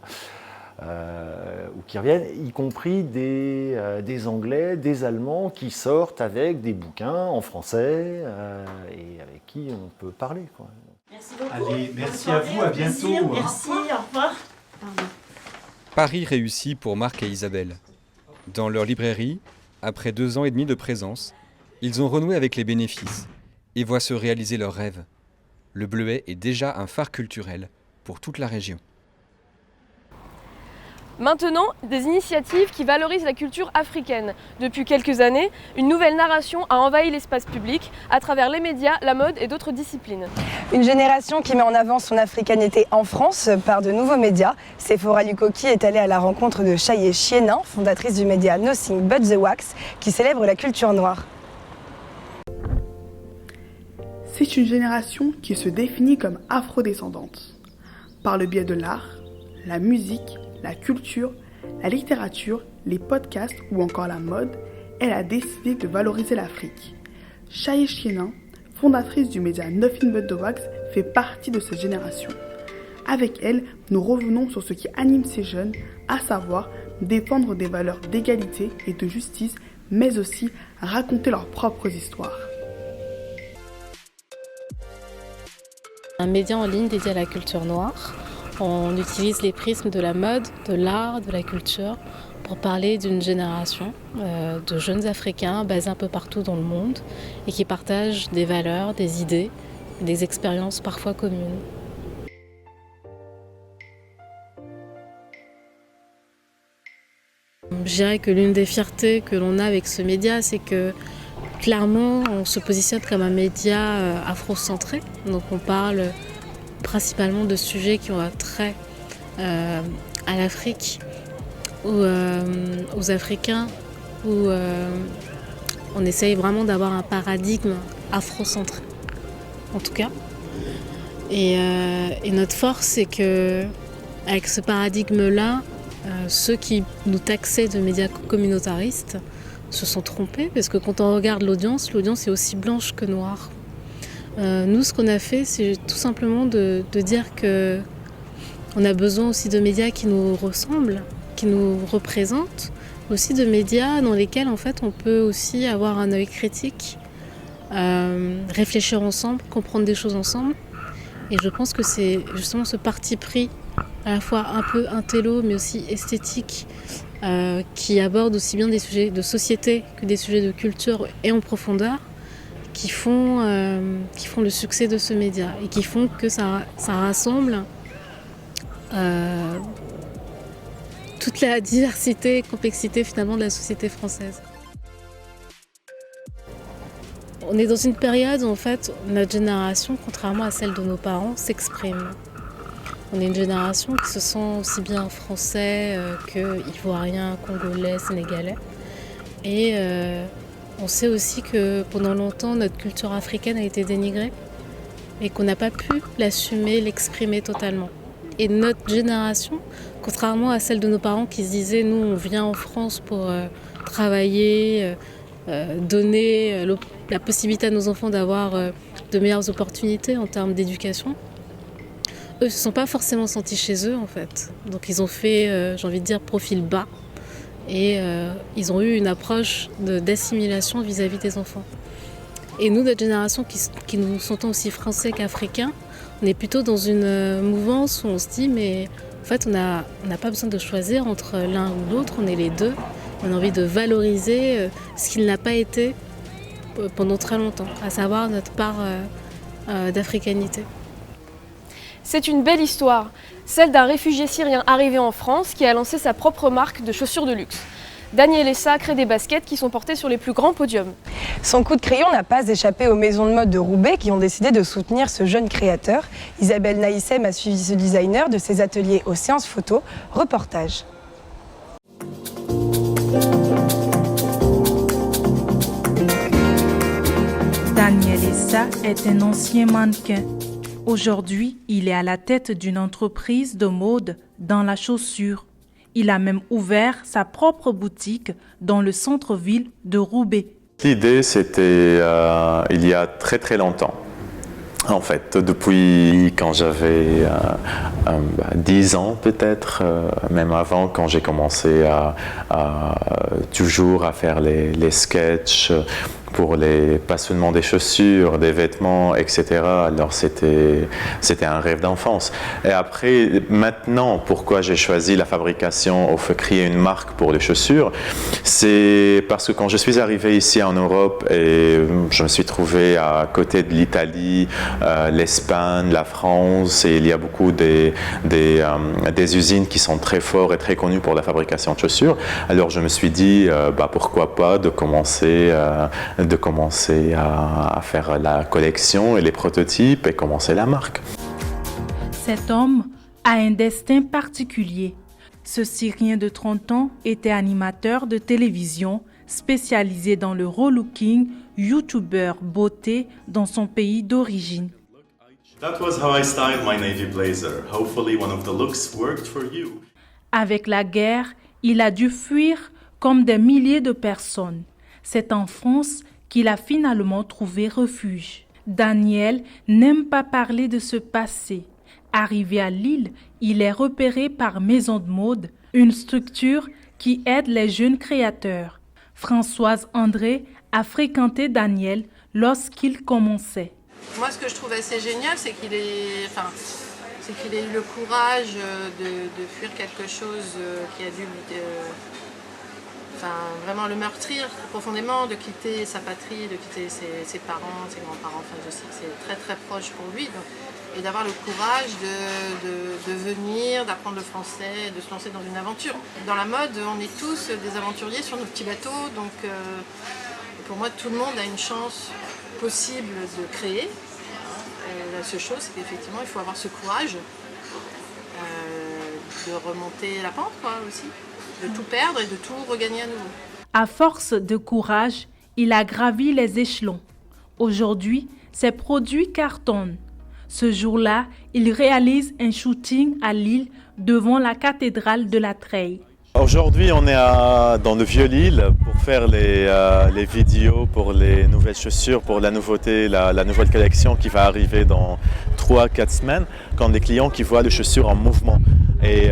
Ou qui reviennent, y compris des Anglais, des Allemands qui sortent avec des bouquins en français et avec qui on peut parler, quoi. Merci beaucoup. Allez, merci à vous, à bientôt. Merci, au revoir. Paris réussi pour Marc et Isabelle. Dans leur librairie, après 2 ans et demi de présence, ils ont renoué avec les bénéfices et voient se réaliser leurs rêves. Le bleuet est déjà un phare culturel pour toute la région. Maintenant, des initiatives qui valorisent la culture africaine. Depuis quelques années, une nouvelle narration a envahi l'espace public à travers les médias, la mode et d'autres disciplines. Une génération qui met en avant son africanité en France par de nouveaux médias. Sephora Lukoki est allée à la rencontre de Chaye Chienin, fondatrice du média Nothing But The Wax, qui célèbre la culture noire. C'est une génération qui se définit comme afrodescendante. Par le biais de l'art, la musique, la culture, la littérature, les podcasts ou encore la mode, elle a décidé de valoriser l'Afrique. Chaye Chienin, fondatrice du média Nothing But The Wax, fait partie de cette génération. Avec elle, nous revenons sur ce qui anime ces jeunes, à savoir défendre des valeurs d'égalité et de justice, mais aussi raconter leurs propres histoires. Un média en ligne dédié à la culture noire. On utilise les prismes de la mode, de l'art, de la culture pour parler d'une génération de jeunes Africains basés un peu partout dans le monde et qui partagent des valeurs, des idées, des expériences parfois communes. Je dirais que l'une des fiertés que l'on a avec ce média, c'est que clairement on se positionne comme un média afrocentré. Donc on parle principalement de sujets qui ont trait à l'Afrique ou aux Africains, où on essaye vraiment d'avoir un paradigme afrocentré, en tout cas. Et notre force, c'est que avec ce paradigme-là, ceux qui nous taxaient de médias communautaristes se sont trompés, parce que quand on regarde l'audience est aussi blanche que noire. Nous, ce qu'on a fait, c'est tout simplement de dire qu'on a besoin aussi de médias qui nous ressemblent, qui nous représentent, aussi de médias dans lesquels en fait on peut aussi avoir un œil critique, réfléchir ensemble, comprendre des choses ensemble. Et je pense que c'est justement ce parti pris, à la fois un peu intello mais aussi esthétique, qui aborde aussi bien des sujets de société que des sujets de culture et en profondeur, qui font le succès de ce média et qui font que ça rassemble toute la diversité et complexité finalement de la société française. On est dans une période où en fait notre génération, contrairement à celle de nos parents, s'exprime. On est une génération qui se sent aussi bien français que ivoirien, congolais, sénégalais. Et on sait aussi que pendant longtemps, notre culture africaine a été dénigrée et qu'on n'a pas pu l'assumer, l'exprimer totalement. Et notre génération, contrairement à celle de nos parents qui se disaient « nous, on vient en France pour travailler, donner la possibilité à nos enfants d'avoir de meilleures opportunités en termes d'éducation », eux ne se sont pas forcément sentis chez eux en fait. Donc ils ont fait, j'ai envie de dire, profil bas. Et ils ont eu une approche d'assimilation vis-à-vis des enfants. Et nous, notre génération qui nous sentons aussi français qu'africains, on est plutôt dans une mouvance où on se dit mais en fait on n'a pas besoin de choisir entre l'un ou l'autre, on est les deux. On a envie de valoriser ce qu'il n'a pas été pendant très longtemps, à savoir notre part d'africanité. C'est une belle histoire, celle d'un réfugié syrien arrivé en France qui a lancé sa propre marque de chaussures de luxe. Daniel Essa crée des baskets qui sont portées sur les plus grands podiums. Son coup de crayon n'a pas échappé aux maisons de mode de Roubaix qui ont décidé de soutenir ce jeune créateur. Isabelle Naïssem a suivi ce designer de ses ateliers aux séances photo. Reportage. Daniel Essa est un ancien mannequin. Aujourd'hui, il est à la tête d'une entreprise de mode dans la chaussure. Il a même ouvert sa propre boutique dans le centre-ville de Roubaix. L'idée, c'était il y a très très longtemps. En fait, depuis quand j'avais 10 ans peut-être, même avant, quand j'ai commencé toujours à faire les sketchs pour pas seulement des chaussures, des vêtements, etc. Alors c'était un rêve d'enfance. Et après, maintenant, pourquoi j'ai choisi la fabrication ou créer une marque pour les chaussures, c'est parce que quand je suis arrivé ici en Europe et je me suis trouvé à côté de l'Italie, l'Espagne, la France, et il y a beaucoup des usines qui sont très fortes et très connues pour la fabrication de chaussures. Alors je me suis dit, pourquoi pas de commencer à faire la collection et les prototypes et commencer la marque. Cet homme a un destin particulier. Ce Syrien de 30 ans était animateur de télévision, spécialisé dans le relooking, youtubeur beauté dans son pays d'origine. That was how I styled my navy blazer. Hopefully one of the looks worked for you. Avec la guerre, il a dû fuir comme des milliers de personnes. C'est en France qu'il a finalement trouvé refuge. Daniel n'aime pas parler de ce passé. Arrivé à Lille, il est repéré par Maison de Mode, une structure qui aide les jeunes créateurs. Françoise André a fréquenté Daniel lorsqu'il commençait. Moi, ce que je trouve assez génial, c'est qu'il ait eu le courage de fuir quelque chose qui a dû vraiment le meurtrir profondément, de quitter sa patrie, de quitter ses parents, ses grands-parents. Enfin, je sais que c'est très très proche pour lui. Et d'avoir le courage de venir, d'apprendre le français, de se lancer dans une aventure. Dans la mode, on est tous des aventuriers sur nos petits bateaux. Donc pour moi, tout le monde a une chance possible de créer. La seule chose, c'est qu'effectivement, il faut avoir ce courage de remonter la pente, aussi. De tout perdre et de tout regagner à nouveau. À force de courage, il a gravi les échelons. Aujourd'hui, ses produits cartonnent. Ce jour-là, il réalise un shooting à Lille devant la cathédrale de la Treille. Aujourd'hui, on est dans le Vieux-Lille pour faire les vidéos pour les nouvelles chaussures, pour la nouveauté, la nouvelle collection qui va arriver dans 3-4 semaines, quand les clients qui voient les chaussures en mouvement. Et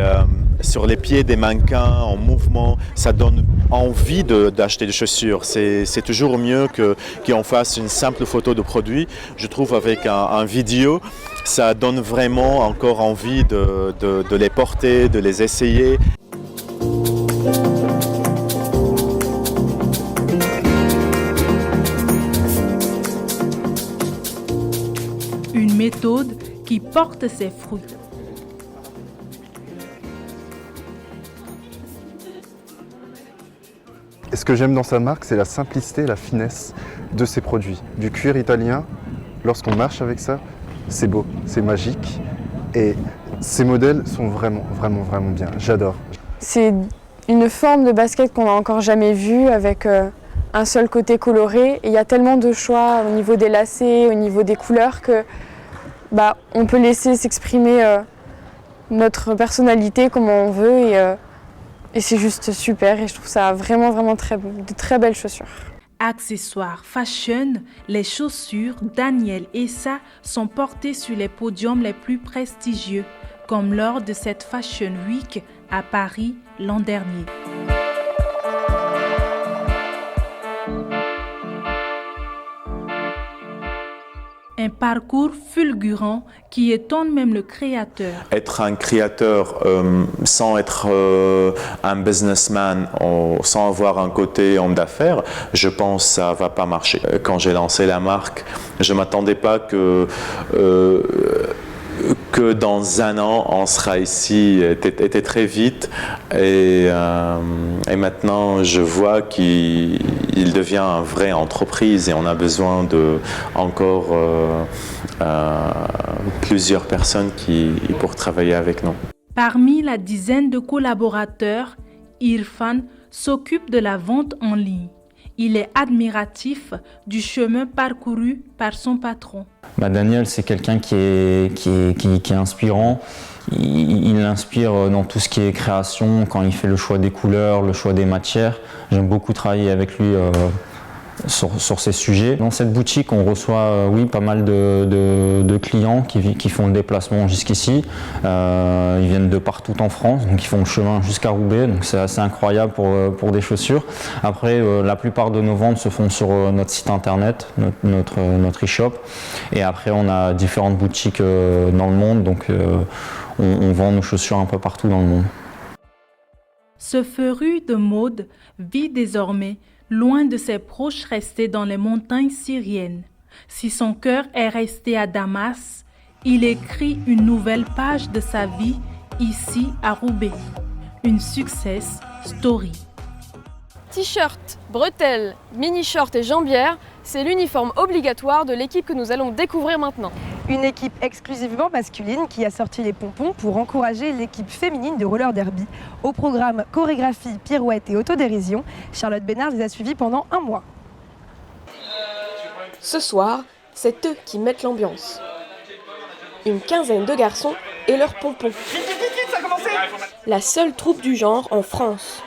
sur les pieds des mannequins en mouvement, ça donne envie d'acheter des chaussures. C'est toujours mieux qu'on fasse une simple photo de produit. Je trouve avec un vidéo, ça donne vraiment encore envie de les porter, de les essayer. Une méthode qui porte ses fruits. Et ce que j'aime dans sa marque, c'est la simplicité et la finesse de ses produits. Du cuir italien, lorsqu'on marche avec ça, c'est beau, c'est magique. Et ces modèles sont vraiment, vraiment, vraiment bien. J'adore. C'est une forme de basket qu'on n'a encore jamais vue avec un seul côté coloré. Et il y a tellement de choix au niveau des lacets, au niveau des couleurs que on peut laisser s'exprimer notre personnalité comme on veut. Et c'est juste super et je trouve ça vraiment, vraiment de très belles chaussures. Accessoires fashion, les chaussures Daniel Essa sont portées sur les podiums les plus prestigieux, comme lors de cette Fashion Week à Paris l'an dernier. Un parcours fulgurant qui étonne même le créateur. Être un créateur sans être un businessman, sans avoir un côté homme d'affaires, je pense que ça ne va pas marcher. Quand j'ai lancé la marque, je ne m'attendais pas que dans un an, on sera ici, était très vite. Et maintenant, je vois qu'il devient une vraie entreprise et on a besoin de encore plusieurs personnes pour travailler avec nous. Parmi la dizaine de collaborateurs, Irfan s'occupe de la vente en ligne. Il est admiratif du chemin parcouru par son patron. Daniel, c'est quelqu'un qui est inspirant. Il inspire dans tout ce qui est création, quand il fait le choix des couleurs, le choix des matières. J'aime beaucoup travailler avec lui sur ces sujets. Dans cette boutique, on reçoit pas mal de clients qui font le déplacement jusqu'ici. Ils viennent de partout en France, donc ils font le chemin jusqu'à Roubaix, donc c'est assez incroyable pour des chaussures. Après, la plupart de nos ventes se font sur notre site internet, notre e-shop. Et après, on a différentes boutiques dans le monde, donc on vend nos chaussures un peu partout dans le monde. Ce féru de mode vit désormais loin de ses proches restés dans les montagnes syriennes. Si son cœur est resté à Damas, il écrit une nouvelle page de sa vie ici à Roubaix. Une success story. T-shirt, bretelles, mini-shorts et jambières, c'est l'uniforme obligatoire de l'équipe que nous allons découvrir maintenant. Une équipe exclusivement masculine qui a sorti les pompons pour encourager l'équipe féminine de roller derby. Au programme chorégraphie, pirouette et autodérision, Charlotte Bénard les a suivis pendant un mois. Ce soir, c'est eux qui mettent l'ambiance. Une quinzaine de garçons et leurs pompons. La seule troupe du genre en France.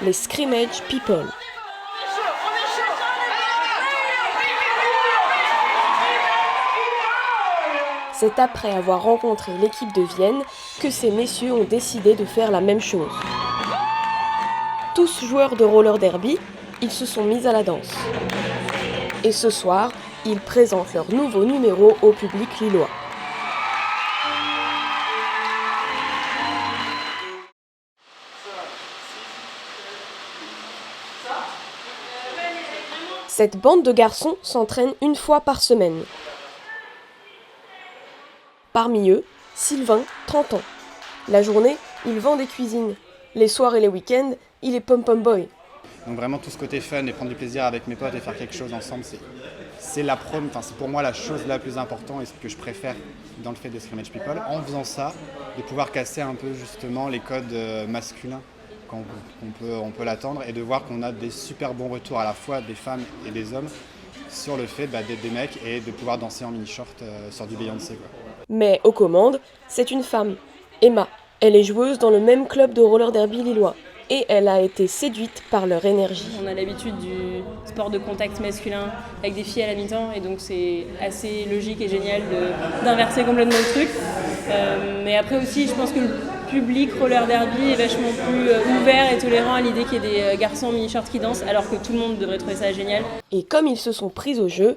Les Scrimmage People. C'est après avoir rencontré l'équipe de Vienne que ces messieurs ont décidé de faire la même chose. Tous joueurs de roller derby, ils se sont mis à la danse. Et ce soir, ils présentent leur nouveau numéro au public lillois. Cette bande de garçons s'entraîne une fois par semaine. Parmi eux, Sylvain, 30 ans. La journée, il vend des cuisines. Les soirs et les week-ends, il est pom-pom boy. Donc vraiment tout ce côté fun et prendre du plaisir avec mes potes et faire quelque chose ensemble, c'est pour moi la chose la plus importante et ce que je préfère dans le fait de Scrimmage People. En faisant ça, de pouvoir casser un peu justement les codes masculins qu'on peut l'attendre et de voir qu'on a des super bons retours à la fois des femmes et des hommes sur le fait d'être des mecs et de pouvoir danser en mini-short sur du Beyoncé, quoi. Mais aux commandes, c'est une femme, Emma. Elle est joueuse dans le même club de roller derby lillois. Et elle a été séduite par leur énergie. On a l'habitude du sport de contact masculin avec des filles à la mi-temps et donc c'est assez logique et génial d'inverser complètement le truc. Mais après aussi, je pense que le public roller derby est vachement plus ouvert et tolérant à l'idée qu'il y ait des garçons en mini-shorts qui dansent alors que tout le monde devrait trouver ça génial. Et comme ils se sont pris au jeu,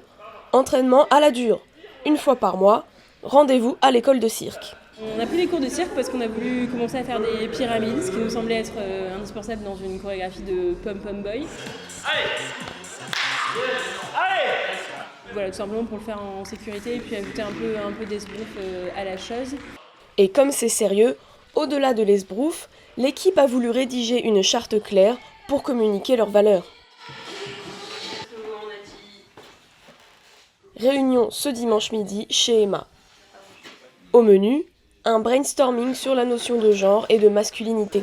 entraînement à la dure. Une fois par mois, rendez-vous à l'école de cirque. On a pris des cours de cirque parce qu'on a voulu commencer à faire des pyramides, ce qui nous semblait être indispensable dans une chorégraphie de pom-pom boy. Allez ! Voilà, tout simplement pour le faire en sécurité et puis ajouter un peu d'esbrouf à la chose. Et comme c'est sérieux, au-delà de l'esbrouf, l'équipe a voulu rédiger une charte claire pour communiquer leurs valeurs. Réunion ce dimanche midi chez Emma. Au menu, un brainstorming sur la notion de genre et de masculinité.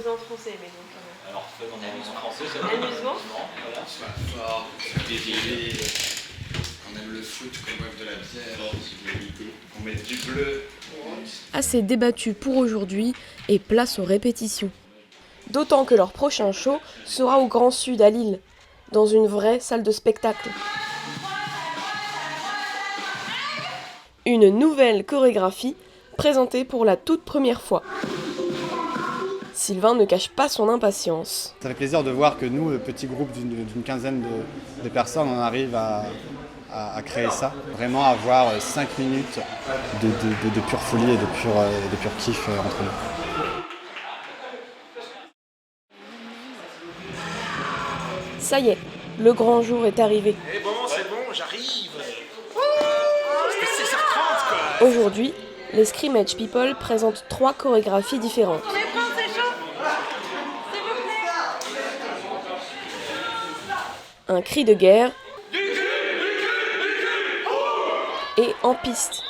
Assez débattu pour aujourd'hui et place aux répétitions. D'autant que leur prochain show sera au Grand Sud à Lille, dans une vraie salle de spectacle. Une nouvelle chorégraphie présentée pour la toute première fois. Sylvain ne cache pas son impatience. Ça fait plaisir de voir que nous, le petit groupe d'une quinzaine de personnes, on arrive à à créer ça. Vraiment avoir 5 minutes de pure folie et de pur kiff entre nous. Ça y est, le grand jour est arrivé. Eh bon, c'est bon, j'arrive. C'était 16h30 quoi. Aujourd'hui, les Scrimmage People présentent 3 chorégraphies différentes. Un cri de guerre et en piste.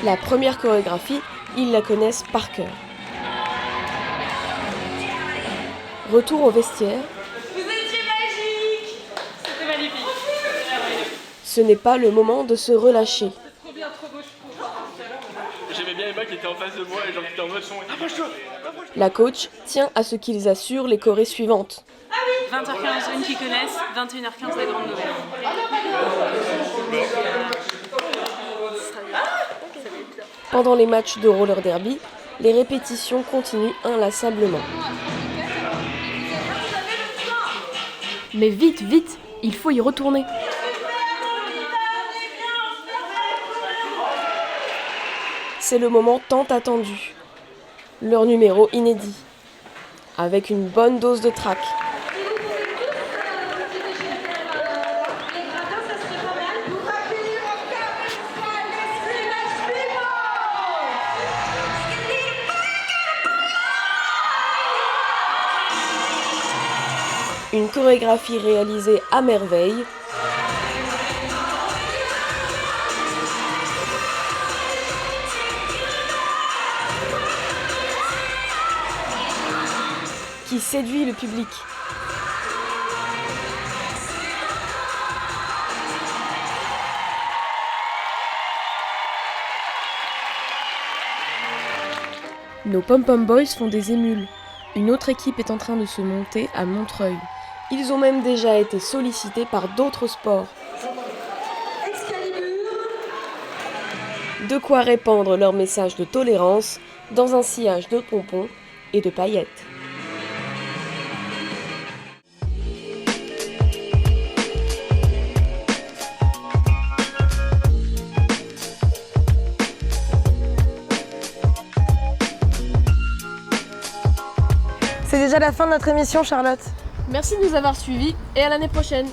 La première chorégraphie, ils la connaissent par cœur. Retour au vestiaire. Vous étiez magique. C'était magnifique. Ce n'est pas le moment de se relâcher. C'est trop bien, trop beau, je trouve. J'aimais bien Emma qui était en face de moi et genre qui était en mode son. La coach tient à ce qu'ils assurent les chorés suivantes. 20h15, une qui connaissent, 21h15, la grande nouvelle. Pendant les matchs de roller derby, les répétitions continuent inlassablement. Mais vite, vite, il faut y retourner. C'est le moment tant attendu. Leur numéro inédit, avec une bonne dose de trac. Une chorégraphie réalisée à merveille. Qui séduit le public. Nos Pom-Pom Boys font des émules. Une autre équipe est en train de se monter à Montreuil. Ils ont même déjà été sollicités par d'autres sports. De quoi répandre leur message de tolérance dans un sillage de pompons et de paillettes. C'est déjà la fin de notre émission, Charlotte. Merci de nous avoir suivis et à l'année prochaine.